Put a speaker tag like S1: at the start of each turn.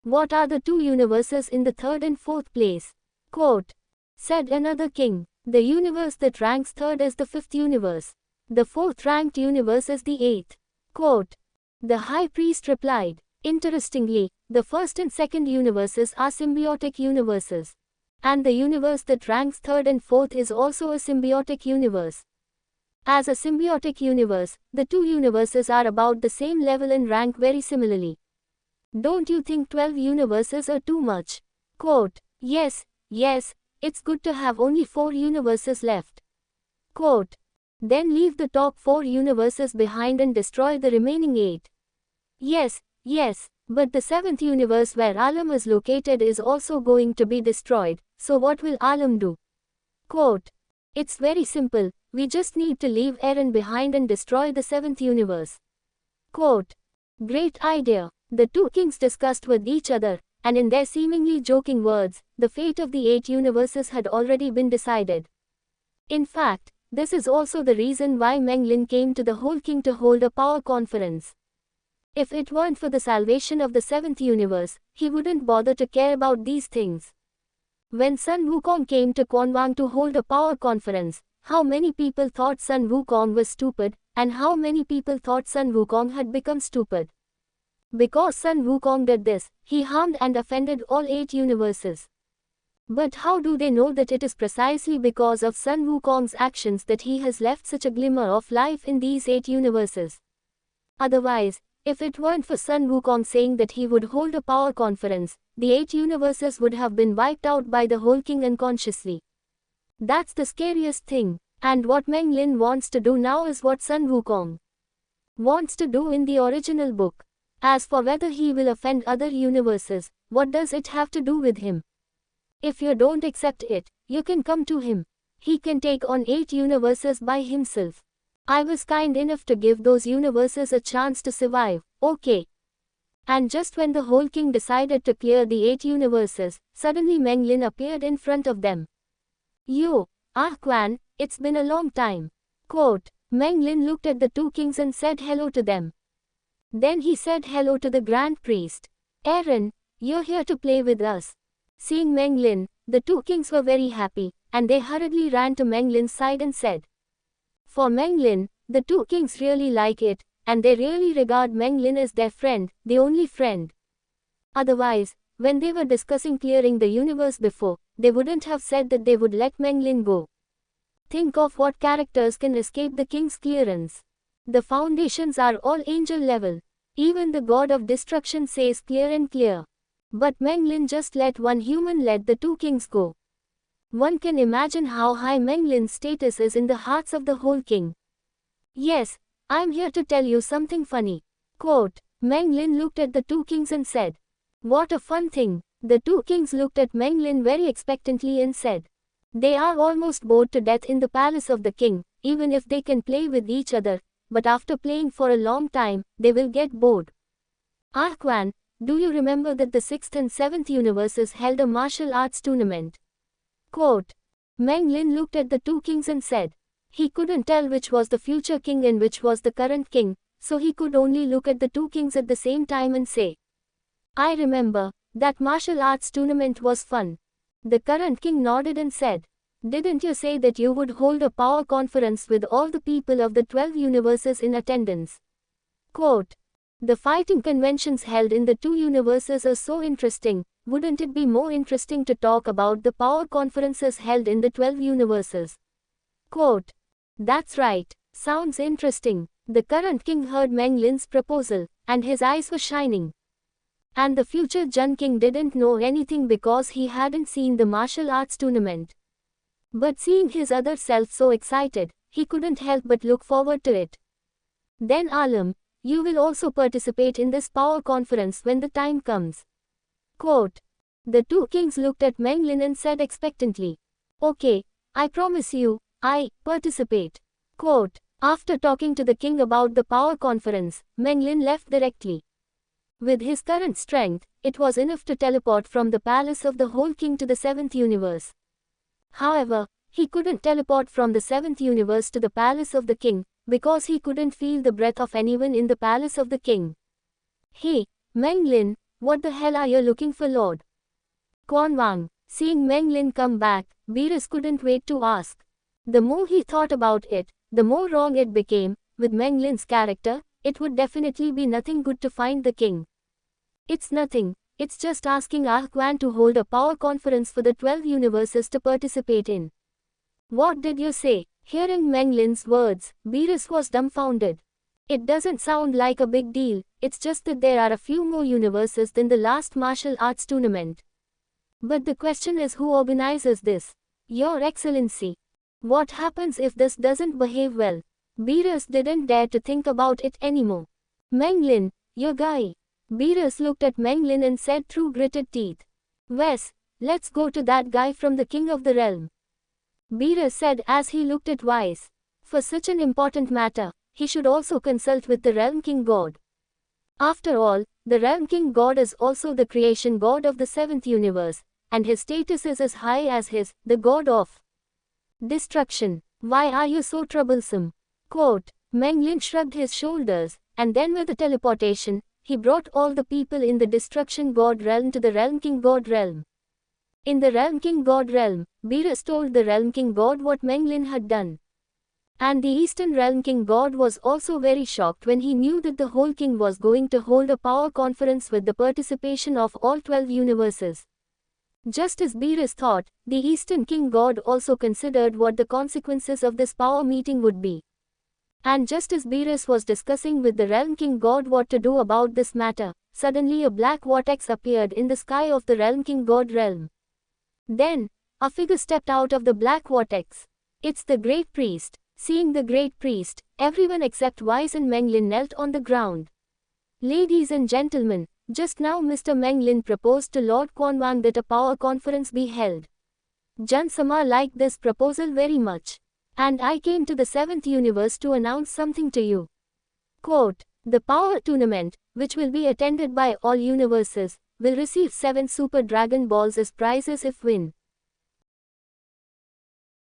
S1: What are the two universes in the third and fourth place? Quote. Said another king, the universe that ranks third is the fifth universe. The fourth ranked universe is the eighth. Quote. The high priest replied, interestingly, the first and second universes are symbiotic universes. And the universe that ranks third and fourth is also a symbiotic universe. As a symbiotic universe, the two universes are about the same level and rank very similarly. Don't you think 12 universes are too much? Quote. Yes, it's good to have only 4 universes left. Quote. Then leave the top 4 universes behind and destroy the remaining 8. Yes, but the 7th universe where Alam is located is also going to be destroyed, so what will Alam do? Quote. It's very simple, we just need to leave Eren behind and destroy the 7th universe. Quote. Great idea. The two kings discussed with each other, and in their seemingly joking words, the fate of the 8 universes had already been decided. In fact, this is also the reason why Meng Lin came to the whole king to hold a power conference. If it weren't for the salvation of the 7th universe, he wouldn't bother to care about these things. When Sun Wukong came to Quanwang to hold a power conference, how many people thought Sun Wukong was stupid, and how many people thought Sun Wukong had become stupid? Because Sun Wukong did this, he harmed and offended all 8 universes. But how do they know that it is precisely because of Sun Wukong's actions that he has left such a glimmer of life in these 8 universes? Otherwise, if it weren't for Sun Wukong saying that he would hold a power conference, the 8 universes would have been wiped out by the whole king unconsciously. That's the scariest thing, and what Meng Lin wants to do now is what Sun Wukong wants to do in the original book. As for whether he will offend other universes, what does it have to do with him? If you don't accept it, you can come to him. He can take on 8 universes by himself. I was kind enough to give those universes a chance to survive, okay? And just when the whole king decided to clear the 8 universes, suddenly Meng Lin appeared in front of them. Yo, Quan, it's been a long time. Quote. Meng Lin looked at the two kings and said hello to them. Then he said hello to the Grand Priest. Eren, you're here to play with us. Seeing Meng Lin, the two kings were very happy, and they hurriedly ran to Meng Lin's side and said. For Meng Lin, the two kings really like it, and they really regard Meng Lin as their friend, the only friend. Otherwise, when they were discussing clearing the universe before, they wouldn't have said that they would let Meng Lin go. Think of what characters can escape the king's clearance. The foundations are all angel level. Even the god of destruction says clear and clear. But Meng Lin just let one human let the two kings go. One can imagine how high Meng Lin's status is in the hearts of the whole king. Yes, I'm here to tell you something funny. Quote. Meng Lin looked at the two kings and said. What a fun thing. The two kings looked at Meng Lin very expectantly and said. They are almost bored to death in the palace of the king, even if they can play with each other. But after playing for a long time, they will get bored. Quan, do you remember that the 6th and 7th universes held a martial arts tournament? Quote. Meng Lin looked at the two kings and said. He couldn't tell which was the future king and which was the current king, so he could only look at the two kings at the same time and say. I remember, that martial arts tournament was fun. The current king nodded and said. Didn't you say that you would hold a power conference with all the people of the 12 universes in attendance? Quote. The fighting conventions held in the two universes are so interesting, wouldn't it be more interesting to talk about the power conferences held in the 12 universes? Quote. That's right, sounds interesting. The current king heard Meng Lin's proposal, and his eyes were shining. And the future Jun King didn't know anything because he hadn't seen the martial arts tournament. But seeing his other self so excited, he couldn't help but look forward to it. Then Alam, you will also participate in this power conference when the time comes. Quote. The two kings looked at Meng Lin and said expectantly. Okay, I promise you, I participate. Quote. After talking to the king about the power conference, Meng Lin left directly. With his current strength, it was enough to teleport from the palace of the whole king to the 7th universe. However, he couldn't teleport from the 7th universe to the palace of the king, because he couldn't feel the breath of anyone in the palace of the king. Hey, Meng Lin, What the hell are you looking for, Lord Quan Wang? Seeing Meng Lin come back, Beerus couldn't wait to ask. The more he thought about it, the more wrong it became. With Meng Lin's character, it would definitely be nothing good to find the king. It's nothing, it's just asking Ah Quan to hold a power conference for the 12 universes to participate in. What did you say? Hearing Meng Lin's words, Beerus was dumbfounded. It doesn't sound like a big deal, it's just that there are a few more universes than the last martial arts tournament. But the question is, who organizes this? Your Excellency. What happens if this doesn't behave well? Beerus didn't dare to think about it anymore. Meng Lin, your guy. Beerus looked at Meng Lin and said through gritted teeth. Wes, let's go to that guy from the King of the Realm. Beerus said as he looked at Wise. For such an important matter, he should also consult with the Realm King God. After all, the Realm King God is also the creation god of the 7th universe, and his status is as high as his, the god of destruction. Why are you so troublesome? Quote, Meng Lin shrugged his shoulders, and then with a teleportation, he brought all the people in the destruction god realm to the Realm King God realm. In the Realm King God realm, Beerus told the Realm King God what Meng Lin had done. And the Eastern Realm King God was also very shocked when he knew that the whole king was going to hold a power conference with the participation of all 12 universes. Just as Beerus thought, the Eastern King God also considered what the consequences of this power meeting would be. And just as Beerus was discussing with the Realm King God what to do about this matter, suddenly a black vortex appeared in the sky of the Realm King God realm. Then, a figure stepped out of the black vortex. It's the Great Priest. Seeing the Great Priest, everyone except Wise and Meng Lin knelt on the ground. Ladies and gentlemen, just now Mr. Meng Lin proposed to Lord Quan Wang that a power conference be held. Jan Sama liked this proposal very much. And I came to the 7th universe to announce something to you. Quote, the power tournament, which will be attended by all universes, will receive 7 Super Dragon Balls as prizes if win.